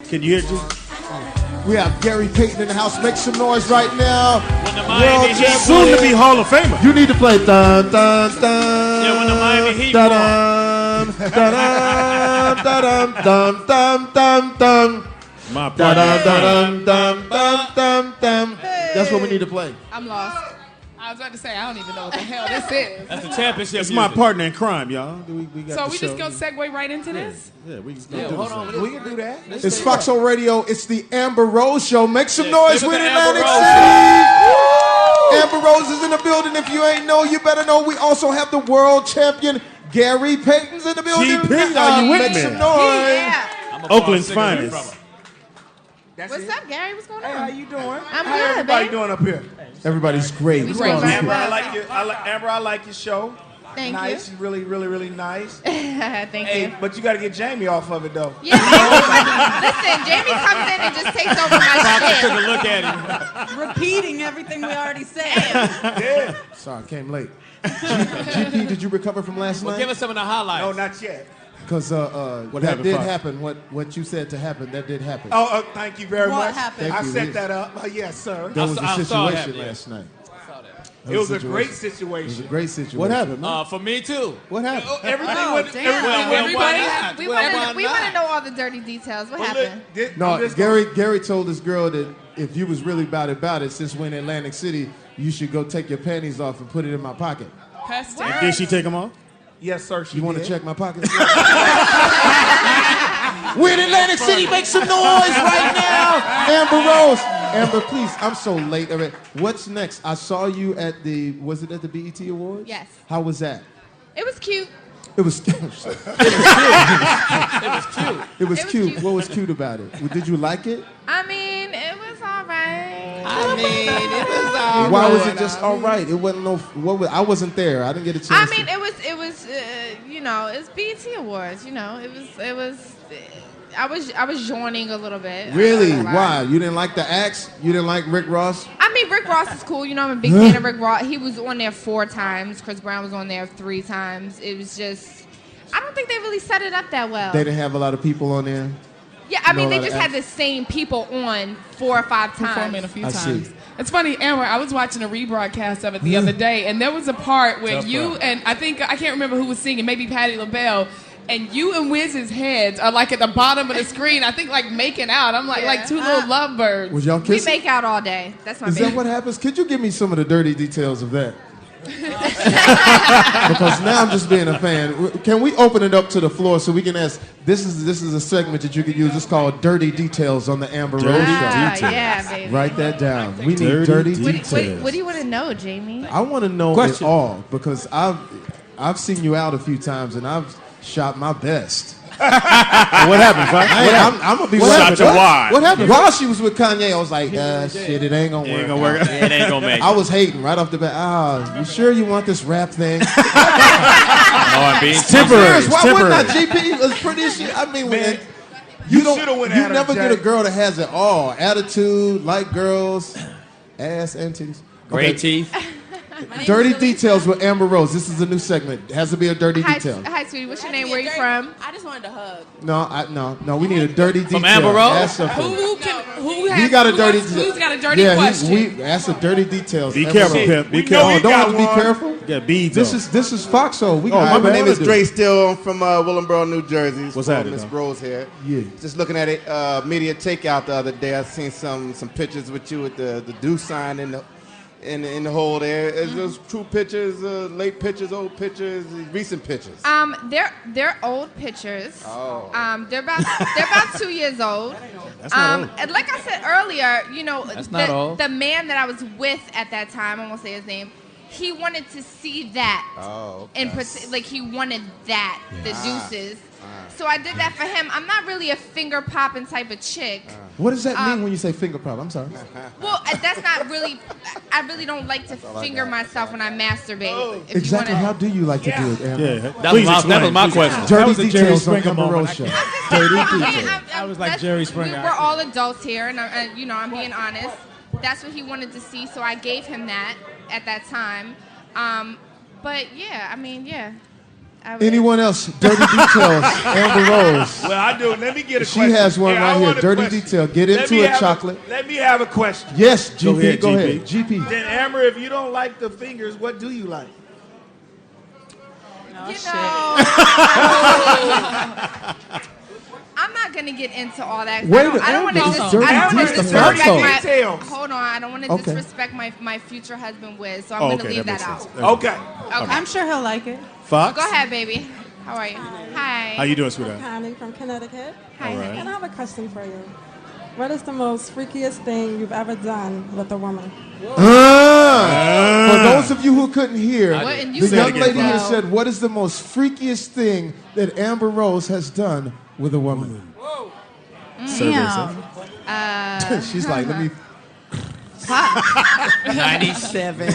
Can you hear it, G? We have Gary Payton in the house. Make some noise right now. World champ, soon to be Hall of Famer. You need to play dun dun dun. Yeah, when the Miami Heat dun dun dun dun dun dun dun dun. My Dun partner. dun dun dun dun dun. That's what we need to play. I'm lost. I was about to say, I don't even know what the hell this is. That's the championship. It's my partner in crime, y'all. We got So the we show. just gonna segue right into this? Yeah, we just gonna do this. Hold on, we can do that. It's Foxxhole Radio. It's the Amber Rose Show. Make some Yeah, noise give it with to Atlantic Amber City. Amber Rose is in the building. If you ain't know, you better know. We also have the world champion Gary Payton's in the building. GP, are you with Make me? some noise. Yeah. Oakland's finest. What's up, Gary? What's going on? How you doing? I'm How good, everybody babe. doing up here? Everybody's great. What's going on? Amber, I like your. Amber, I like your show. Thank Nice, really, really, really nice. you. Thank Hey, you. but you got to get Jamie off of it though. Yeah, listen, Jamie comes in and just takes over my Took shit. a look at him. Repeating everything we already said. Yeah. Sorry, I came late. GP, did you recover from last Well, night? give us some of the highlights. No, not yet. Because that happened, did Fox? happen. What you said to happen, that did happen. Oh, thank you very What much. happened? I Thank you. set that up. Yes, sir. There was I a saw it situation happen, last night. It was a great It was situation. a great situation. What happened, man? For me too. What happened? Everything Oh, went. damn. Everything went. Everybody, not? we Well, want why to know all the dirty details. What Well, happened? look, I'm No, just Gary told this girl that if you was really about it, since we're in Atlantic City, you should go take your panties off and put it in my pocket. Pastor. And did she take them off? Yes, sir. She You want to did. check my pockets? We're in Atlantic City. Make some noise right now. Amber Rose. Amber, please. I'm so late. All right. What's next? I saw you at was it at the BET Awards? Yes. How was that? It was cute. It was cute. It was cute. cute. What was cute about it? Did you like it? I mean, it was all right. I mean, it was all Why was it just all right? It wasn't no. I wasn't there. I didn't get a chance. I mean, it was, you know, it's BET Awards. You know, it was. I was yawning a little bit. Really? I'm not gonna lie. Why? You didn't like the acts? You didn't like Rick Ross? I mean, Rick Ross is cool. You know, I'm a big fan of Rick Ross. He was on there 4 times. Chris Brown was on there 3 times. It was just, I don't think they really set it up that well. They didn't have a lot of people on there. Yeah, I mean, No, they that just act- had the same people on 4 or 5 Performing a times. few I times. see. It's funny, Amber, I was watching a rebroadcast of it the other day, and there was a part where Tough you crowd. and I can't remember who was singing, maybe Patti LaBelle, and you and Wiz's heads are like at the bottom of the screen, I think like making out. I'm like, Yeah. like 2 little lovebirds. Was y'all We kissing? make out all day. That's my Is baby. that what happens? Could you give me some of the dirty details of that? Because now I'm just being a fan. Can we open it up to the floor so we can ask? This is a segment that you could use. It's called Dirty Details on the Amber Rose Show. Yeah, baby. Write that down. We need Dirty dirty details. details. What do you want to know, Jamie? I want to know Question. it all because I've seen you out a few times and I've shot my best. What happened, Fox? I'm gonna be What right happened? with that. Why? What happened? While she was with Kanye, I was like, shit, it ain't gonna work. Ain't gonna work. out. It ain't gonna make. I was hating right off the bat. You sure you want this rap thing? It's temporary. Serious, why wouldn't I? GP was pretty as shit. I mean, Man, you shoulda don't. went You at her, never get a Jay. girl that has it all: attitude, like girls, ass and titties. Great Okay. teeth. Dirty details with Amber Rose. This is a new segment. It has to be a dirty detail. Hi, sweetie. What's your name? Where you from? I just wanted to hug. No. We need a dirty detail. From Amber Rose? Ask something. Who He got a dirty. Who's got a dirty yeah, question? we ask the dirty details. Be Amber careful, Rose. Pimp. Be We know careful. you Oh, don't got have to be one. careful. Yeah, beads. This is Foxxhole. We My got name is it. Dre Still. I'm from Willenboro, New Jersey. What's From happening, Miss though? Rose here. Yeah. Just looking at it, media takeout the other day. I seen some pictures with you with the do sign in the hole there. Is those true pictures, late pictures, old pictures, recent pictures? They're old pictures. Oh. They're about 2 years old. That's not old. And like I said earlier, you know, not old. the man that I was with at that time, I won't say his name, he wanted to see that. Oh, And like he wanted that, the deuces. So I did that for him. I'm not really a finger popping type of chick. What does that mean when you say finger pop? I'm sorry. Well, that's not really. I really don't like to finger myself when I masturbate. If Exactly. You How wanna, do you like to do it, Amber? Yeah, that was my question. Dirty was a Jerry details on Springer Amber moment. Rose Show. Dirty details. I was like Jerry Springer. We're all adults here, and I'm being honest. That's what he wanted to see, so I gave him that at that time. But yeah, I mean, yeah. Anyone else? Dirty details. Amber Rose. Well, I do. Let me get a She question. has one I right here. want a Dirty question. detail. Get Let into me it, have chocolate. Let me have a question. Yes, GP. Go ahead, ahead. GP. Then, Amber, if you don't like the fingers, what do you like? Oh, You shit. know, I'm not gonna get into all that. Wait a I don't want to minute. Dirty disrespect details. my. Details. Hold on, I don't want to Okay. disrespect my future husband Wiz, so I'm Oh, gonna okay, leave that that makes out. sense. Okay. Okay. I'm sure he'll like it. Fox? Go ahead, baby. How are you? Hi. How you doing, sweetheart? Connie from Connecticut. Hi. All right. And I have a question for you. What is the most freakiest thing you've ever done with a woman? For those of you who couldn't hear, What? And you the said young it lady again. here said, "What is the most freakiest thing that Amber Rose has done with a woman?" Damn. She's like, "Let me." 97.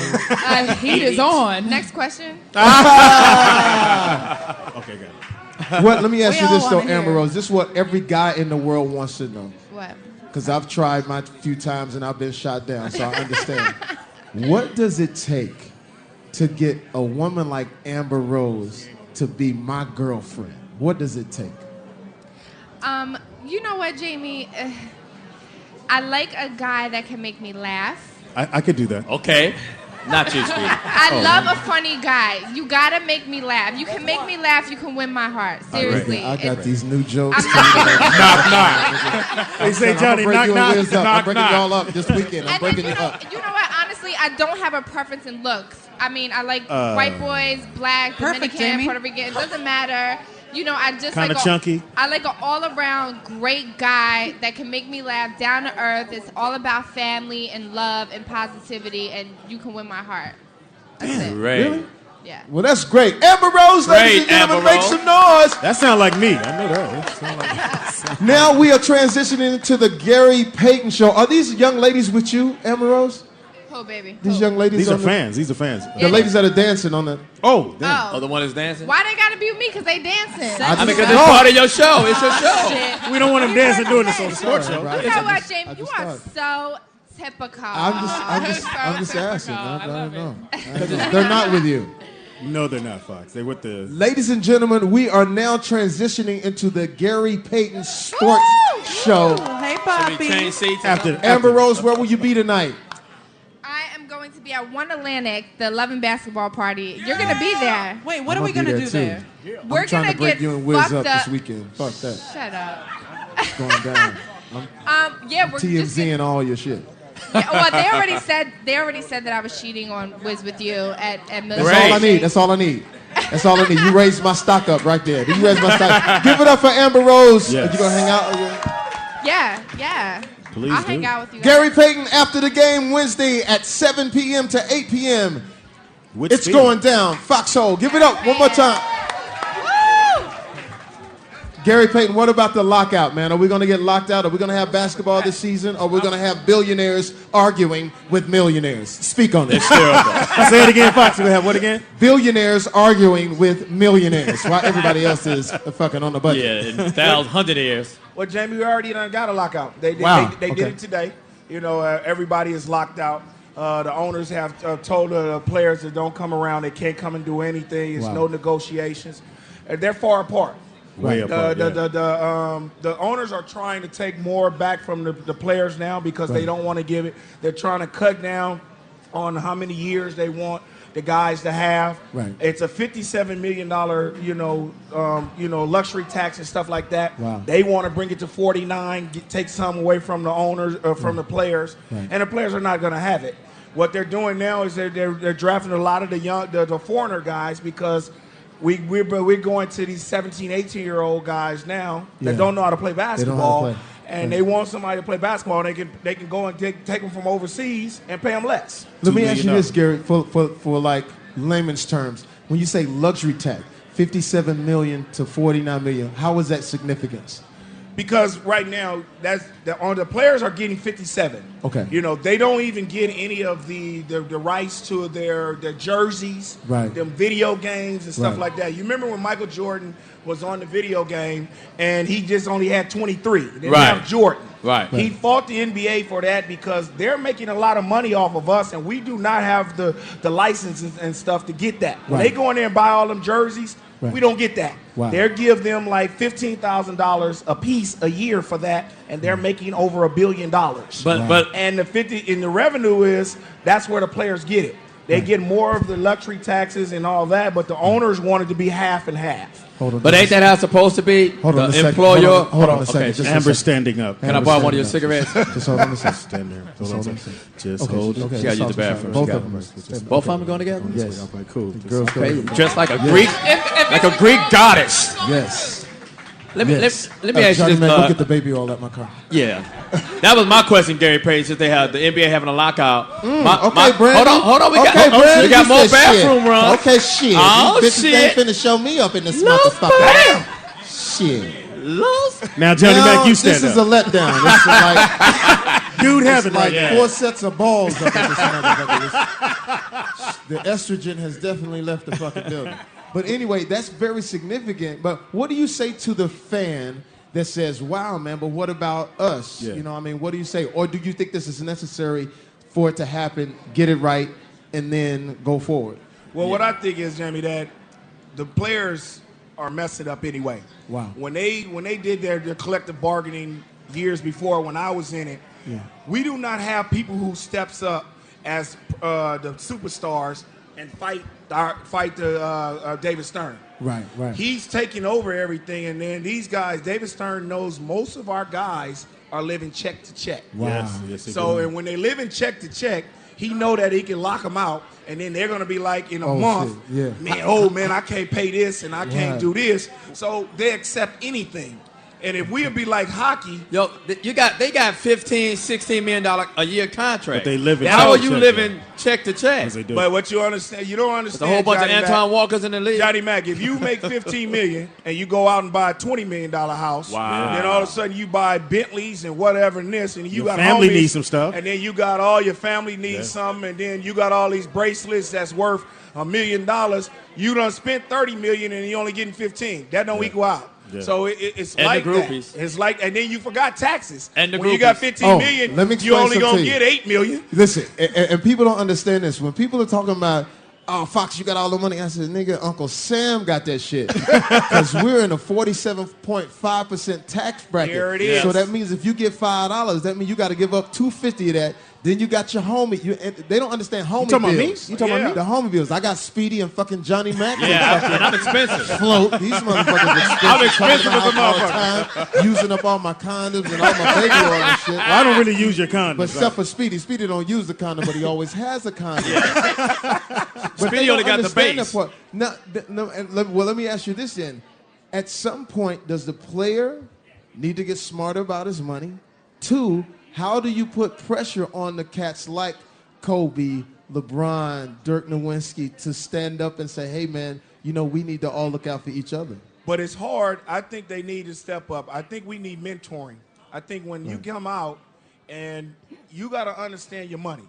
Heat is on. Next question. Okay, got it. Let me ask We you all this though, wanna Amber hear. Rose. This is what every guy in the world wants to know. What? Because I've tried my few times and I've been shot down, so I understand. What does it take to get a woman like Amber Rose to be my girlfriend? What does it take? You know what, Jamie? I like a guy that can make me laugh. I could do that. Okay. Not you, Speedy. I love a funny guy. You gotta make me laugh. You can make me laugh. You can win my heart. Seriously. I got these new jokes. Knock, knock. They say, Johnny, knock, knock, I'm knock, breaking knock. y'all up this weekend. I'm And breaking you you know, up. you know what? Honestly, I don't have a preference in looks. I mean, I like white boys, black, Perfect, Dominican, Jamie. Puerto Rican. It doesn't matter. You know, I just Kinda like chunky. I like an all-around great guy that can make me laugh, down to earth. It's all about family and love and positivity, and you can win my heart. That's it. Right. Yeah. Well, that's great. Amber Rose, ladies and Great, gentlemen, Amber make Rose. some noise. That sounds like me. I know that. That sound like Now we are transitioning to the Gary Payton show. Are these young ladies with you, Amber Rose? Oh, baby. These Who? young ladies These are on the, fans. These are fans. the ladies that are dancing on the. Oh, damn. Oh. Oh, the one that's dancing? Why they gotta be with me? Because they dancing. I mean, because it's part of your show. It's your show. Shit. We don't want them dancing doing this on the sports show. Right. You know what, I James? You just are started. so typical. I'm just So asking. typical. I don't know. They're not with you. No, they're not, Fox. They're with the... Ladies and gentlemen, we are now transitioning into the Gary Payton Sports Show. Hey, We Poppy. change seats. After Amber Rose, where will you be tonight? I am going to be at One Atlantic, the Love and Basketball Party. You're gonna be there. Wait, what I'm are we gonna going be to there, do too. there? We're I'm trying gonna to break get you and Wiz fucked up up. this weekend. Fuck that. Shut up. It's going down. Yeah, we're just TMZ and all your shit. yeah, well, they already said that I was cheating on Wiz with you at Military. That's all I need. That's all I need. That's all I need. You raised my stock up right there. You raised my stock. Give it up for Amber Rose. Yes. Are you gonna hang out? Yeah. Please I'll do. hang out with you guys. Gary Payton after the game Wednesday at 7 p.m. to 8 p.m. With It's Speedy. going down. Foxxhole. Give it up one more time. Woo! Gary Payton, what about the lockout, man? Are we going to get locked out? Are we going to have basketball this season? Or are we going to have billionaires arguing with millionaires? Speak on this. Say it again, Fox. We're going to have what again? Billionaires arguing with millionaires while everybody else is fucking on the budget. Yeah, in 1,100 years. Well, Jamie, we already done got a lockout. They Wow, did okay. it today. You know, everybody is locked out. The owners have told the players that don't come around, they can't come and do anything. It's Wow. no negotiations. They're far apart. Way apart, yeah. The owners are trying to take more back from the players now because they don't want to give it. They're trying to cut down on how many years they want the guys to have. Right. It's a $57 million, luxury tax and stuff like that. Wow. They want to bring it to 49, take some away from the owners, from the players, Right. and the players are not going to have it. What they're doing now is they're drafting a lot of the foreigner guys because we're going to these 17, 18-year-old guys now that Yeah. don't know how to play They don't know how to basketball, play. and Right. they want somebody to play basketball. And they can go and take them from overseas and pay them less. Let me $2 ask you million. this, Gary, for like layman's terms. When you say luxury tax, 57 million to 49 million, how is that significance? Because right now, the players are getting 57. Okay. You know, they don't even get any of the rights to their jerseys, Right. them video games and stuff Right. like that. You remember when Michael Jordan was on the video game and he just only had 23. They didn't Right. have Jordan. Right. He fought the NBA for that because they're making a lot of money off of us, and we do not have the licenses and stuff to get that. When Right. they go in there and buy all them jerseys, We don't get that. Wow. They give them like $15,000 a piece a year for that, and they're making over $1 billion. But and the revenue is that's where the players get it. They get more of the luxury taxes and all that, but the owners wanted to be half and half. But ain't that how it's supposed to be? Hold on a the second. employer. Hold on a second. Okay. Just a Amber's second. standing up. Can I borrow one of your cigarettes? Just hold on a second. Stand there. Just hold on a second. Just Okay, hold. okay. She gotta use the bathroom. Both She of got- them. Both of them going together? Yes. Okay, cool. Girls go. Okay, dressed like a Greek, like a Greek goddess. Yes. Let me Yes. let me ask you Johnny this. Man, go get the baby all at my car. Yeah, that was my question, Gary Payton. Since they have the NBA having a lockout. Brandon. Hold on. We Okay, Brandon, we got you more said bathroom shit. runs. Okay, shit. Oh, These bitches shit. ain't finna show me up in this No, motherfucker. bam. Shit. Now, Johnny Now, Mac, you this stand is a up. letdown. This is like, Dude have it like right now. 4 sets of balls up in this motherfucker. The estrogen has definitely left the fucking building. But anyway, that's very significant. But what do you say to the fan that says, wow, man, but what about us? Yeah. You know what I mean? What do you say? Or do you think this is necessary for it to happen, get it right, and then go forward? Well, what I think is, Jamie, that the players are messing up anyway. Wow. When they did their collective bargaining years before, when I was in it, we do not have people who steps up as the superstars and fight David Stern. Right. He's taking over everything, and then these guys, David Stern knows most of our guys are living check to check. Wow. Yes, So, and when they live in check to check, he know that he can lock them out, and then they're gonna be like in a month, shit. Yeah. man, I can't pay this and I can't do this. So they accept anything. And if we'd be like hockey, Yo, they got $15, $16 million a year contract. But they live in How are check you to living check to check? As they do. but what you understand, you don't There's understand. a whole bunch Johnny of Mac. Antoine Walkers in the league. Johnny Mac, if you make $15 million and you go out and buy a $20 million house, Wow. then all of a sudden you buy Bentleys and whatever and this, and you Your got family homies, needs some stuff. and then you got all your family needs something, and then you got all these bracelets that's worth $1 million. You done spent $30 million and you only getting 15. That don't equal out. Yeah. So it's And like the that. groupies. It's like, and then you forgot taxes. And the when you got groupies. $15 million, let me you explain only something gonna to you. get $8 million. Listen, and people don't understand this. When people are talking about, oh, Fox, you got all the money, I said, nigga, Uncle Sam got that shit. Because we're in a 47.5% tax bracket. There it is. So that means if you get $5, that means you got to give up $250 of that. Then you got your homie. They don't understand homie talking about me? bills. You talking about me? The homie bills. I got Speedy and fucking Johnny Mac. Yeah, and I'm expensive. Float. These motherfuckers expensive. I'm expensive coming as a out all the time, using up all my condoms and all my baby oil and shit. Well, I don't really use your condoms. But except for Speedy. Speedy don't use the condom, but he always has a condom. But Speedy they only don't got the understand base. that part. Let me ask you this then. At some point, does the player need to get smarter about his money? 2, how do you put pressure on the cats like Kobe, LeBron, Dirk Nowitzki to stand up and say, hey, man, we need to all look out for each other? But it's hard. I think they need to step up. I think we need mentoring. I think when you come out and you got to understand your money.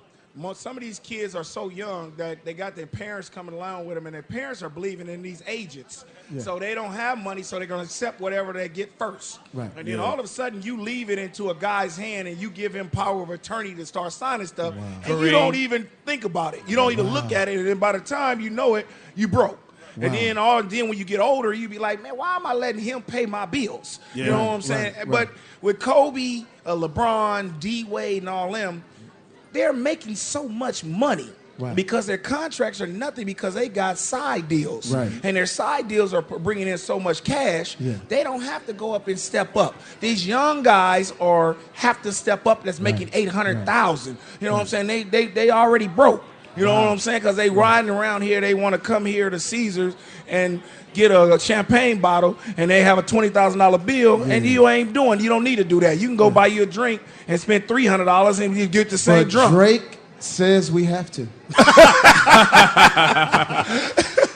Some of these kids are so young that they got their parents coming along with them, and their parents are believing in these agents. Yeah. So they don't have money, so they're going to accept whatever they get first. Right. And then all of a sudden you leave it into a guy's hand and you give him power of attorney to start signing stuff, and you don't even think about it. You don't even look at it, and then by the time you know it, you broke. Wow. And then when you get older, you be like, man, why am I letting him pay my bills? Yeah. You know what I'm saying? Right. But with Kobe, LeBron, D-Wade, and all them, they're making so much money Right. because their contracts are nothing because they got side deals. Right. And their side deals are bringing in so much cash, Yeah. they don't have to go up and step up. These young guys have to step up that's making $800,000. You know what I'm saying? They already broke. You know what I'm saying? Because they riding around here, they want to come here to Caesars and get a champagne bottle, and they have a $20,000 bill, and you don't need to do that. You can go buy you a drink and spend $300 and you get the same But drunk. Drake says we have to.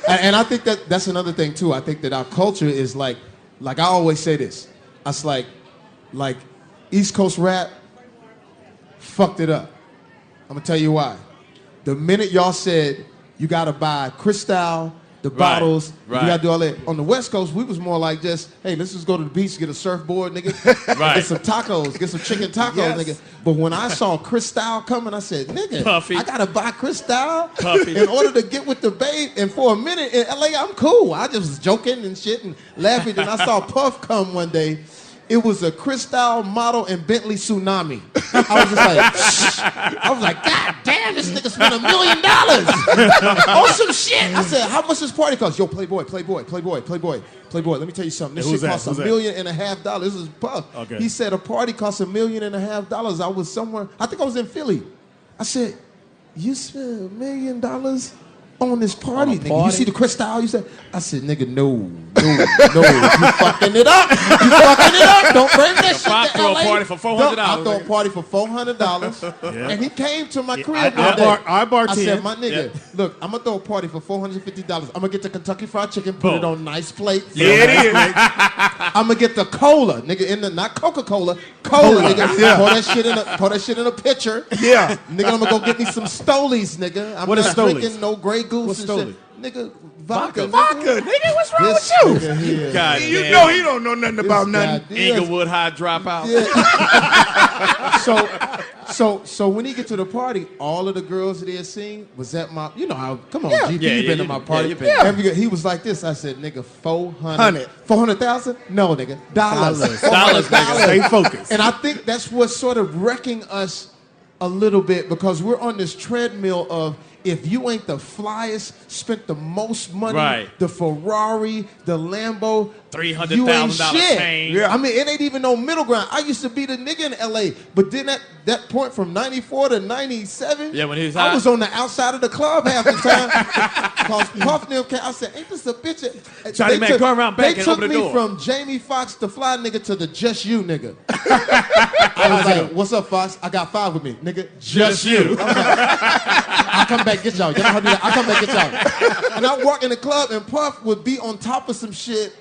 And I think that's another thing too. I think that our culture is like I always say this. It's like East Coast rap fucked it up. I'm gonna tell you why. The minute y'all said you gotta buy Cristal, the bottles. Right. You gotta do all that. On the West Coast, we was more like just, hey, let's just go to the beach, get a surfboard, nigga. Right. Get some tacos, get some chicken tacos, nigga. But when I saw Cristal coming, I said, nigga, Puffy. I gotta buy Cristal Puffy. in order to get with the babe. And for a minute in LA, I'm cool. I just was joking and shit and laughing. Then I saw Puff come one day. It was a Cristal model and Bentley Tsunami. I was like, God damn, this nigga spent $1 million on some shit. I said, how much this party cost? Yo, Playboy. Let me tell you something. This Who's shit that? cost Who's $1.5 that? million. This is Puff. Okay. He said a party cost $1.5 million. I was somewhere. I think I was in Philly. I said, you spent $1 million on this party, nigga. party? You see the Cristal? You said, I said, nigga, no. You fucking it up. Don't bring that shit Fox to throw a LA. party for $400, I throw a nigga. party for $400. Yeah. And he came to my crib I one day. bartend. I said, my nigga, look, I'm going to throw a party for $450. I'm going to get the Kentucky Fried Chicken, put it on nice plates. Yeah, it is. I'm going to get the cola, nigga, not Coca-Cola, cola, nigga. Yeah. Pour that shit in a pitcher. Yeah. Nigga, I'm going to go get me some Stolies, nigga. I'm What is not Stolies? drinking no Grey Goose What's and Stoli? shit. Nigga, vodka. Vodka, nigga, what's wrong This with you? nigga here. God You damn. know he don't know nothing This about guy nothing. did. Inglewood High dropout. So when he get to the party, all of the girls that he had seen was at my, you know how, come on, Yeah. GP, Yeah, you yeah, been you to my been- party. yeah, you been. Every girl, he was like this. I said, nigga, 100. 400,000? No, nigga, dollars. Dollars, nigga. Stay focused. And I think that's what's sort of wrecking us a little bit because we're on this treadmill of if you ain't the flyest, spent the most money, Right. the Ferrari, the Lambo, $300,000 you ain't shit. chain. Yeah. I mean, it ain't even no middle ground. I used to be the nigga in LA, but then at that point from 94 to 97, Yeah, when he was I high. was on the outside of the club half the time. Cause Puff Nip came, I said, ain't this a bitch? Johnny Man, go around back They and took open the me door. from Jamie Foxx, the fly nigga, to the Just You nigga. I was like, what's up, Fox? I got 5 with me, nigga. Just you. I was like, I'll come back get y'all. You know how to do that? I'll come back get y'all. And I walk in the club and Puff would be on top of some shit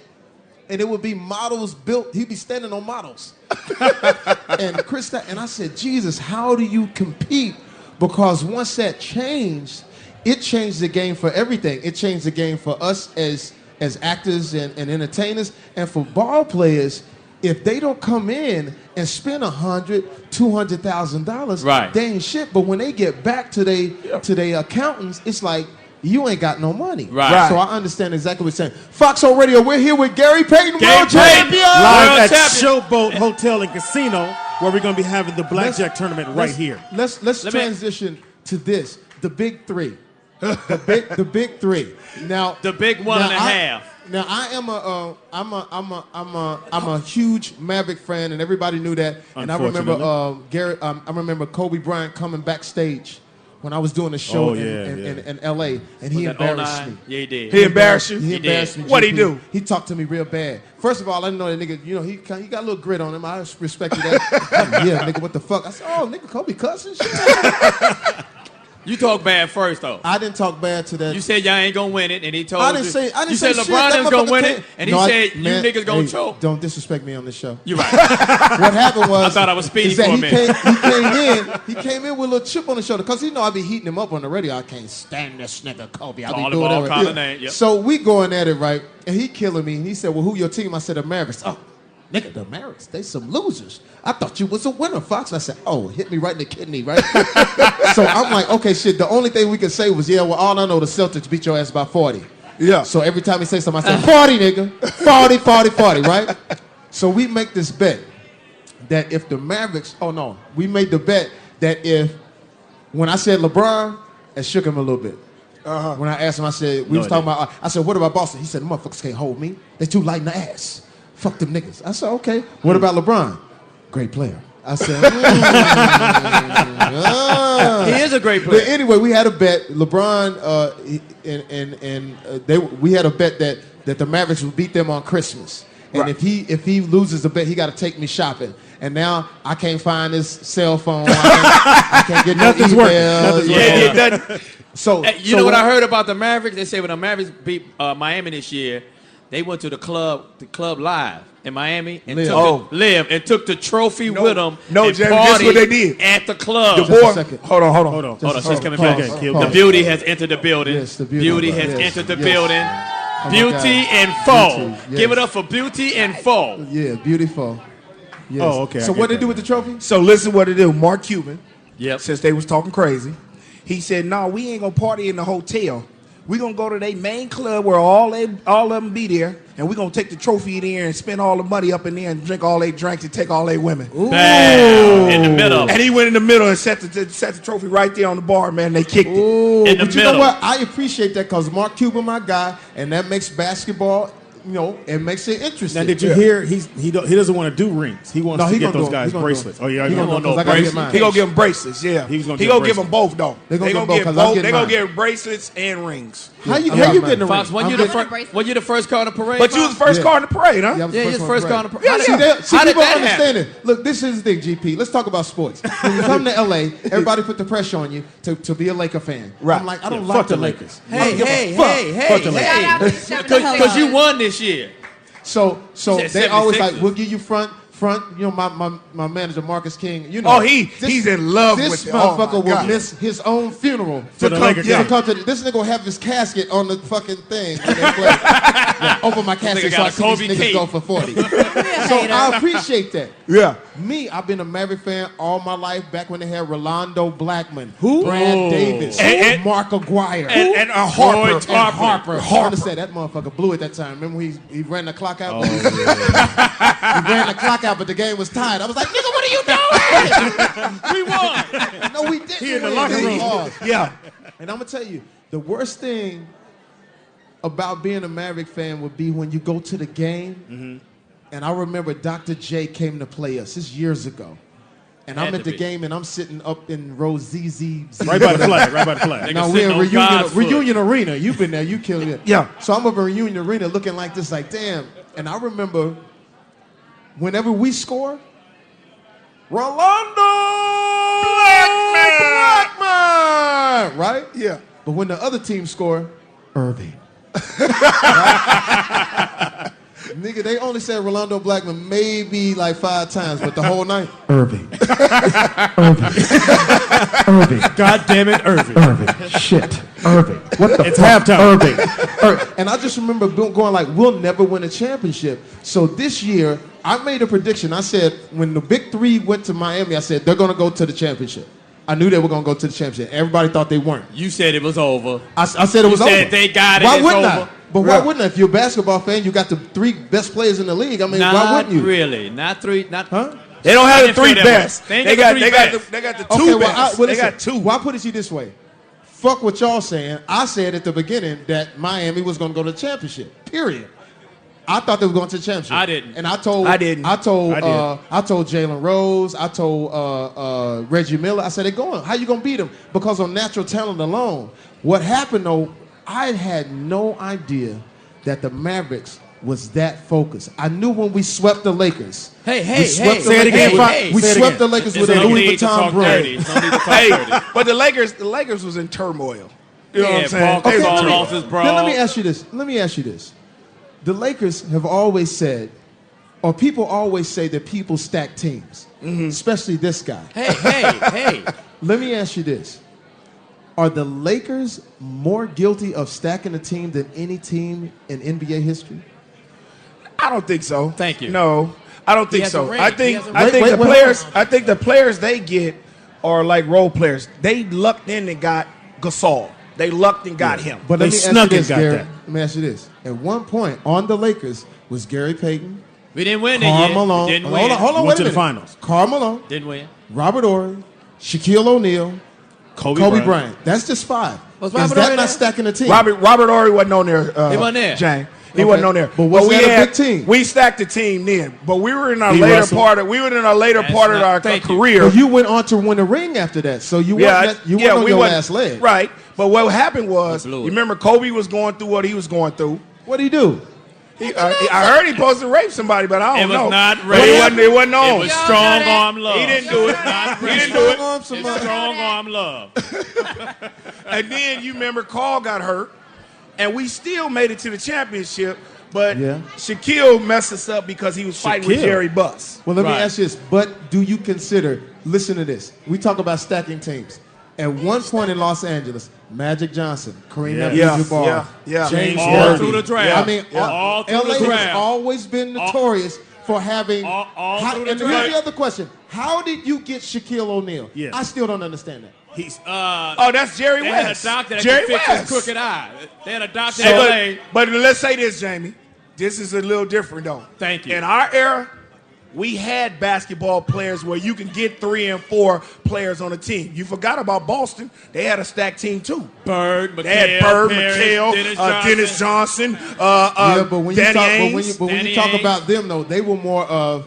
and it would be models built. He'd be standing on models. And Krista, and I said, Jesus, how do you compete? Because once that changed, it changed the game for everything. It changed the game for us as actors and entertainers, and for ball players. If they don't come in and spend $100,000, $200,000, Right. they ain't shit. But when they get back to they accountants, it's like you ain't got no money. Right. So I understand exactly what you're saying. Foxxhole Radio, we're here with Gary Payton, Gary world Payton. champion. Live World at champion. Showboat Hotel and Casino, where we're going to be having the blackjack Let's- tournament right let's- here. Let's Let me- transition to this. The big three. The big three. Now The big one and a half. Now I am I'm a huge Maverick fan, and everybody knew that. And I remember Unfortunately. I remember Kobe Bryant coming backstage when I was doing a show Oh, yeah, in LA, and he Was that embarrassed 09? me. Yeah, he did. He embarrassed you? He embarrassed me. What'd he GP. do? He talked to me real bad. First of all, I didn't know that nigga. You know, he got a little grit on him. I respected that. Yeah, nigga, what the fuck? I said, oh, nigga, Kobe cussing shit. You talk bad first, though. I didn't talk bad to that. You said y'all ain't gonna win it, and he told I didn't you. say. I didn't you say said shit. LeBron That was gonna motherfucker win came- it, and No, he I- said man, you niggas gonna hey, choke. Don't disrespect me on this show. You're right. What happened was I thought I was Speedy is that for a minute. he came in with a little chip on his shoulder because he know I be heating him up on the radio. I can't stand this nigga Kobe. I be Call him doing all that. kind of name, yep. So we going at it right, and he killing me. And he said, "Well, who your team?" I said, "The Mavericks." Oh, nigga, the Mavericks. They some losers. I thought you was a winner, Fox. I said, "Oh, hit me right in the kidney, right?" So I'm like, okay, shit. The only thing we could say was, yeah, well, all I know, the Celtics beat your ass by 40. Yeah. So every time he say something, I say, 40, nigga. 40, 40, 40, right? So we make this bet that if the Mavericks, we made the bet that if, when I said LeBron, it shook him a little bit. When I asked him, I said, we was talking about, I said, what about Boston? He said, the motherfuckers can't hold me. They too light in the ass. Fuck them niggas. I said, okay. What about LeBron? Great player. I said, He is a great But player. anyway, we had a bet. LeBron we had a bet that the Mavericks would beat them on Christmas. And if he loses the bet, he got to take me shopping. And now I can't find his cell phone. I can't get Nothing's no email. working. Nothing's Yeah, working. it doesn't. So Hey, you know what I heard about the Mavericks? They say when the Mavericks beat Miami this year, They went to the club Live in Miami and Live. took the trophy with them. No, and James, guess what they did at the club. The boy, hold on. She's coming back. The beauty has entered the building. Yes, the beauty has entered the building. Beauty and Foe. Beauty, yes. Give it up for Beauty and Foe. Yeah, beautiful. Yes. Oh, okay. So what they do with the trophy? So listen what they do. Mark Cuban, Yep. since they was talking crazy, he said, "No, we ain't gonna party in the hotel. We gonna go to their main club where all of them be there, and we gonna take the trophy in there and spend all the money up in there and drink all their drinks and take all their women." Bam. In the middle. And he went in the middle and set the trophy right there on the bar, man. They kicked it. Ooh, In the but you know middle. what? I appreciate that because Mark Cuban, my guy, and that makes basketball, it makes it interesting. Now, did you hear? He doesn't want to do rings. He wants to get those guys bracelets. Oh yeah, He I gonna know. go, 'cause I gotta get mine. He gonna give them bracelets, yeah. He was gonna he give gonna give bracelets. them both though. They gonna give both, 'cause I'm getting They gonna mine. get bracelets and rings. Yeah, How you I'm getting mine. the ring? Fox, when you the first car in the parade? But you was the first car in the parade, huh? I was Yeah, the he's first car in the parade. parade. See, How did people that understand it. Look, this is the thing, GP. Let's talk about sports. When you come to LA, everybody put the pressure on you to be a Laker fan. Right. I'm like, I don't Yeah, like fuck the the Lakers. Lakers. I don't give a fuck. Fuck the Shout out Lakers. to 76ers. Because you won this year. So said they always 76ers. like, we'll give you front. My manager Marcus King. Oh, he's in love this with it. motherfucker Oh, my will God. miss his own funeral For the Laker game. This nigga will have his casket on the fucking thing when they play. Yeah, open my casket nigga so got I a see Kobe these niggas cape. go for 40. So I appreciate that. Yeah. Me, I've been a Maverick fan all my life. Back when they had Rolando Blackman, Who? Brad Oh. Davis, And- Mark Aguirre, And Harper. and Harper. I understand that motherfucker blew it that time. Remember when he ran the clock out? Oh, he ran the clock out, but the game was tied. I was like, nigga, what are you doing? We won. No, we didn't. He in the win. locker We room. lost. Yeah. And I'm gonna tell you, the worst thing about being a Maverick fan would be when you go to the game. And I remember Dr. J came to play us. This is years ago. And I'm Had at to the be. game, and I'm sitting up in row ZZ. Right by the flag. Right by the flag. Now Nigga we're sitting in on God's foot. reunion arena. You've been there. You killed it. Yeah. So I'm up in reunion arena looking like this, like damn. And I remember whenever we score, Rolando Blackman, right? Yeah. But when the other team score, Irving. Nigga, they only said Rolando Blackman maybe like 5 times, but the whole night, Irving. Irving. God damn it, Irving. Irving. Shit. Irving. What the It's fuck? halftime. Irving. And I just remember going like, we'll never win a championship. So this year, I made a prediction. I said, when the big 3 went to Miami, I said, they're going to go to the championship. I knew they were going to go to the championship. Everybody thought they weren't. You said it was over. I said it was said over. they got it, Why it's wouldn't I? over. But why wouldn't I? If you're a basketball fan, you got the 3 best players in the league. I mean, why Not wouldn't you? really. Not three. Not. Huh? They don't I have the didn't feel 3 that best. way. They got the 2 Okay, best. well, They got listen, 2. Well, I put it to you this way. Fuck what y'all saying. I said at the beginning that Miami was going to go to the championship. Period. I thought they were going to the championship. I didn't. And I told Jalen Rose. I told Reggie Miller. I said they're going. How you going to beat them? Because on natural talent alone. What happened though? I had no idea that the Mavericks was that focused. I knew when we swept the Lakers. Hey, We swept the Say it again, Lakers. Fox. We Say it swept again. the Lakers There's with a no Louis need to Vuitton talk broom. dirty. There's no need to talk Hey, dirty. but the Lakers was in turmoil. You know what I'm saying? Paul They was Gasol in lost his bra. Then let me ask you this. The Lakers have always said, or people always say that people stack teams, especially this guy. Hey. Let me ask you this. Are the Lakers more guilty of stacking a team than any team in NBA history? I don't think so. Thank you. No, I don't think has so. a ring. I He think has a I ring. think Wait, the wait, players. hold I think the players they get are like role players. They lucked in and got Gasol. They lucked and got him. But They let me ask you snuck and this, got Gary. that. Let me ask you this. At one point on the Lakers was Gary Payton, We didn't win that Karl year. Malone. We didn't Hold win. on, We wait went a to the minute. finals. Karl Malone, Didn't win. Robert Horry, Shaquille O'Neal, Kobe Bryant. That's just 5. Was Is Robert that Horry not there? stacking a team? Robert Horry wasn't on there. He wasn't there. Jane. He Okay. wasn't on there. But was that a big team? We stacked the team then, but we were in our D. later Russell. part. We were in our later That's part of not- our thank you. career. But you went on to win a ring after that, so you weren't on your wasn't- last leg. Right. But what happened was, He blew it. you remember Kobe was going through what he was going through. What do you do? I heard he supposed to rape somebody, but I It don't was know. not But rape. It wasn't on. It was strong arm love. He didn't do it. Not He rape. didn't do it. It's strong arm love. And then you remember Carl got hurt, and we still made it to the championship. But Yeah. Shaquille messed us up because he was fighting with Shaquille. Jerry Buss. Well, let me Right. ask you this. But do you consider, listen to this. We talk about stacking teams. At one point in Los Angeles, Magic Johnson, Kareem Abdul-Jabbar, James All Worthy. through the draft. I mean, All through LA the draft. has always been notorious for having. all through the and draft. here's the other question: how did you get Shaquille O'Neal? Yes. I still don't understand that. He's Oh, that's Jerry They West. had a doctor that Jerry could fix West. his crooked eye. They had a doctor Hey, in LA. but let's say this, Jamie. This is a little different, though. Thank you. In our era, we had basketball players where you can get 3 and 4 players on a team. You forgot about Boston. They had a stacked team, too. Bird, McHale, They had Bird, Parrish, McHale, Dennis Johnson, Yeah, but when you Danny talk, Ainge. when you talk about them though, they were more of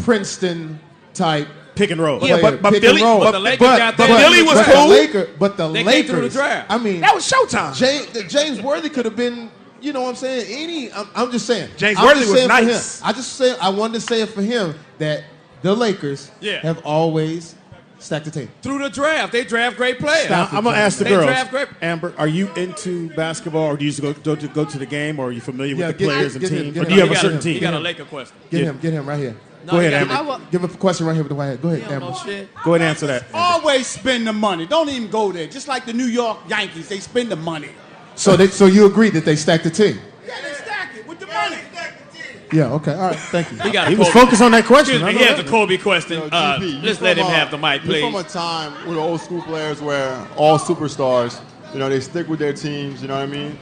Princeton type. pick and roll. Yeah, player, but pick Philly- and roll. but the Lakers got that. Philly was but cool. The They Lakers, came through the draft. I mean, That was Showtime. James Worthy could have been. You know what I'm saying? I'm just saying. James I'm Worthy just was saying for nice. him. I wanted to say it for him that the Lakers have always stacked the team. Through the draft. They draft great players. Now, I'm gonna ask the They girls. draft great. Amber, are you into basketball, or do you just go to the game, or are you familiar Yeah, with the players and get him, teams, get or him. do you have He a got certain him. team? He got a Laker question. Get him right here. No, Go he ahead, got- Amber. Give him a question right here with the white hat. Go ahead, He don't Amber. know shit. Go ahead and answer that. Always spend the money. Don't even go there. Just like the New York Yankees, they spend the money. So you agree that they stacked the team? Yeah, they stack it with the money. Yeah. Okay. All right. Thank you. He got He a was Kobe. focused on that question. Excuse me, I he know has that. a Kobe question. GP, Just let him have the mic, You're from please. a time with old school players where all superstars, they stick with their teams, you know what I mean?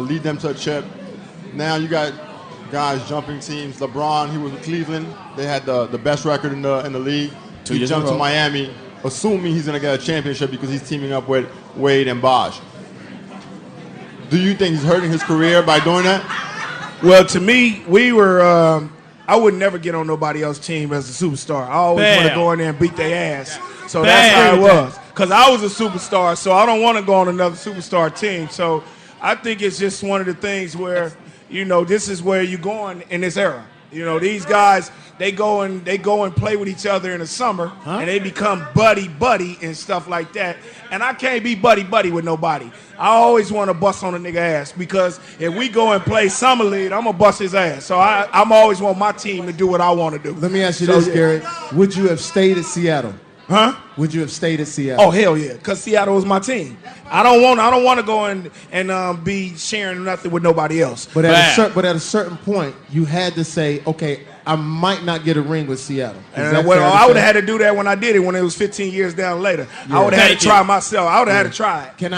Lead them to a chip. Now you got guys jumping teams. LeBron, he was with Cleveland. They had the best record in the league. He years jumped in a to row. Miami, assuming he's going to get a championship because he's teaming up with Wade and Bosh. Do you think he's hurting his career by doing that? Well, to me, we were. I would never get on nobody else's team as a superstar. I always want to Bam. go in there and beat their ass. So Bam. that's how it was. Because I was a superstar, so I don't want to go on another superstar team. So I think it's just one of the things where, this is where you're going in this era. These guys, they go and play with each other in the summer, and they become buddy and stuff like that. And I can't be buddy with nobody. I always want to bust on a nigga ass because if we go and play summer league, I'm gonna bust his ass. So I'm always want my team to do what I want to do. Let me ask you this, Gary. Would you have stayed at Seattle? Huh? Would you have stayed at Seattle? Oh hell yeah, because Seattle was my team. I don't want to go and be sharing nothing with nobody else. But at a certain point, you had to say, okay, I might not get a ring with Seattle. Is that fair to I would say? have had to do that when I did it when it was 15 years down later. Yeah. I would have had Thank to try you. myself. I would have had to try it. Can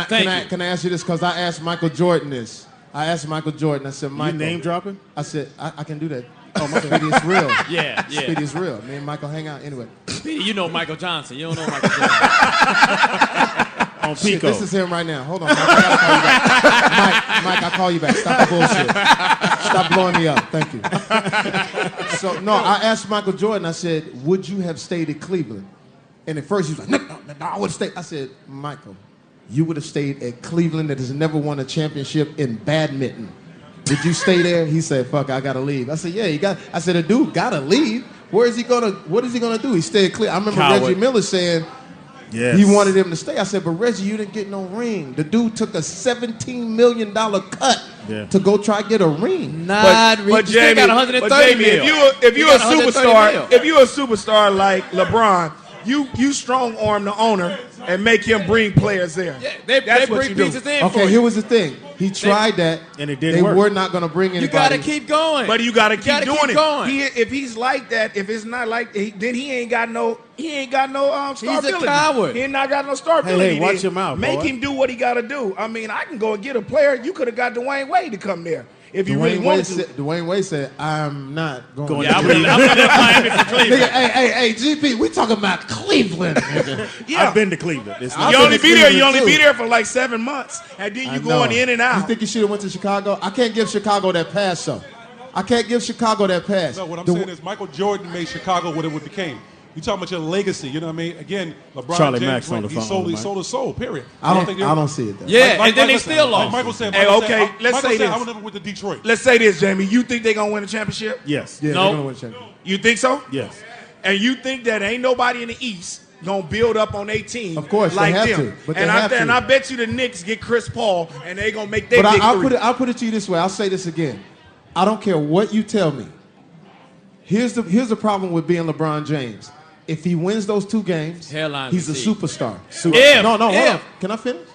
I ask you this? Because I asked Michael Jordan this. I said, Michael. You name dropping? I said, I can do that. Oh, my Speedy is real. Yeah. Speedy is real. Me and Michael hang out anyway. Speedy, you know Michael Johnson. You don't know Michael Johnson. On Shit, Pico. this is him right now. Hold on, Mike. I gotta call you back. Mike, I'll call you back. Stop the bullshit. Stop blowing me up. Thank you. So, no, I asked Michael Jordan, I said, would you have stayed at Cleveland? And at first he was like, no, I would have stayed. I said, Michael, you would have stayed at Cleveland that has never won a championship in badminton. Did you stay there? He said, fuck, I gotta leave. I said, yeah, I said, a dude gotta leave. What is he gonna do? He stayed clear. I remember Coward. Reggie Miller saying Yes. he wanted him to stay. I said, but Reggie, you didn't get no ring. The dude took a $17 million cut to go try to get a ring. Not really. But You still Jamie, got 130 if mil. you're a superstar like LeBron, you strong arm the owner and make him bring players there. Yeah, they That's what bring you do. pieces in for Okay, you. here was the thing. He tried that, and it didn't they work. were not going to bring You anybody. gotta keep going. But you gotta keep doing it. Going. If he's like that, if it's not like, then he ain't got no star He's a ability. coward. He ain't not got no star ability. watch then. your mouth, Make boy. him do what he gotta do. I mean, I can go and get a player. You could have got Dwayne Wade to come there if you really wanted to. Dwayne Wade said, I'm not going Yeah, to I'm gonna let Miami for Cleveland. Nigga, hey, GP, we talking about Cleveland, nigga. Yeah. I've been to Cleveland. It's I've not You been only to be there. You Cleveland, only be too. there for like 7 months, and then I you know. going in and out. You think you should have went to Chicago? I can't give Chicago that pass, though. I can't give Chicago that pass. No, what I'm saying is Michael Jordan made Chicago what it became. You talking about your legacy, you know what I mean? Again, LeBron Charlie James, Mack's on the he phone, sold Mike. his soul, period. I think don't see it, though. Yeah, and then they listen, still like lost. Michael said, Hey, Michael okay, said, let's Michael say said, this. I would never went to Detroit. Let's say this, Jamie. You think they gonna win a championship? Yes. Yeah, No. they're gonna win championship. You think so? Yes. And you think that ain't nobody in the East gonna build up on their team? Of course, they like have them. to, but they and have to. And I bet you the Knicks get Chris Paul, and they gonna make their But big I'll three. put it to you this way. I'll say this again. I don't care what you tell me. Here's the problem with being LeBron James. If he wins those 2 games, he's a superstar. No, hold on. Can I finish?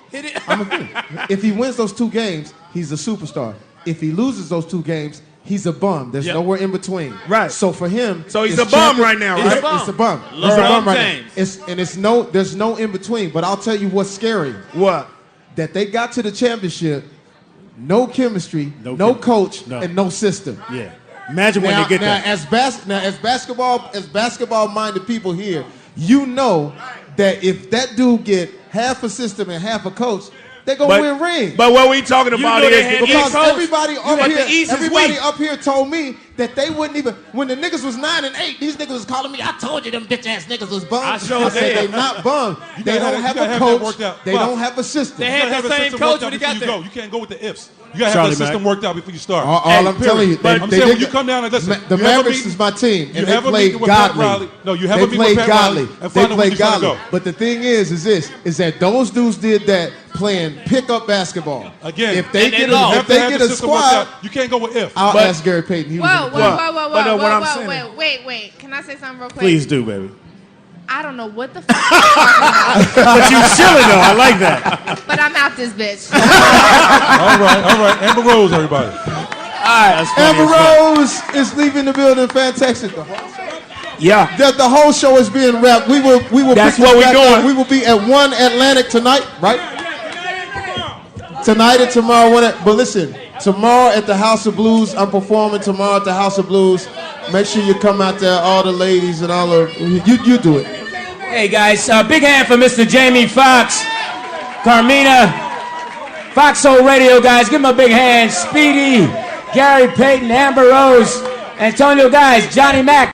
I'm gonna finish. If he wins those 2 games, he's a superstar. If he loses those 2 games, he's a bum. There's nowhere in between. Right. So for him, so he's a bum right now, right? It's a bum. He's a bum right now. There's no in between. But I'll tell you what's scary. What? That they got to the championship, no chemistry, no coach, and no system. Yeah. Imagine when they get that. As basketball-minded people here, you know that if that dude get half a system and half a coach, they're gonna win rings. But what we talking about is because everybody up here told me that they wouldn't even when the niggas was 9 and 8. These niggas was calling me. I told you them bitch ass niggas was bums. I said they not bums. They don't have a coach. They don't have a system. They had the same coach when he got there. You can't go with the ifs. You gotta have the system worked out before you start. All I'm telling you, I'm saying when you come down and listen, the Mavericks is my team, and they played godly. No, you haven't been with Pat Riley. They played godly. But the thing is that those dudes did that playing pickup basketball. Again, if they get a squad, you can't go with if. I'll ask Gary Payton. He was Wait. Can I say something real quick? Please do, baby. I don't know what the fuck you're talking about. But you chilling though. I like that. But I'm out this bitch. All right. Amber Rose, everybody. All right, Amber Rose is leaving the building. Fantastic. Yeah. The whole show is being wrapped. We will. That's where we're going. We will be at 1 Atlantic tonight, right? Tonight and tomorrow. But listen, tomorrow at the House of Blues. I'm performing tomorrow at the House of Blues. Make sure you come out there, all the ladies and all of you do it. Hey guys, big hand for Mr. Jamie Foxx, Carmina, Foxxhole Radio guys, give him a big hand. Speedy, Gary Payton, Amber Rose, Antonio guys, Johnny Mac.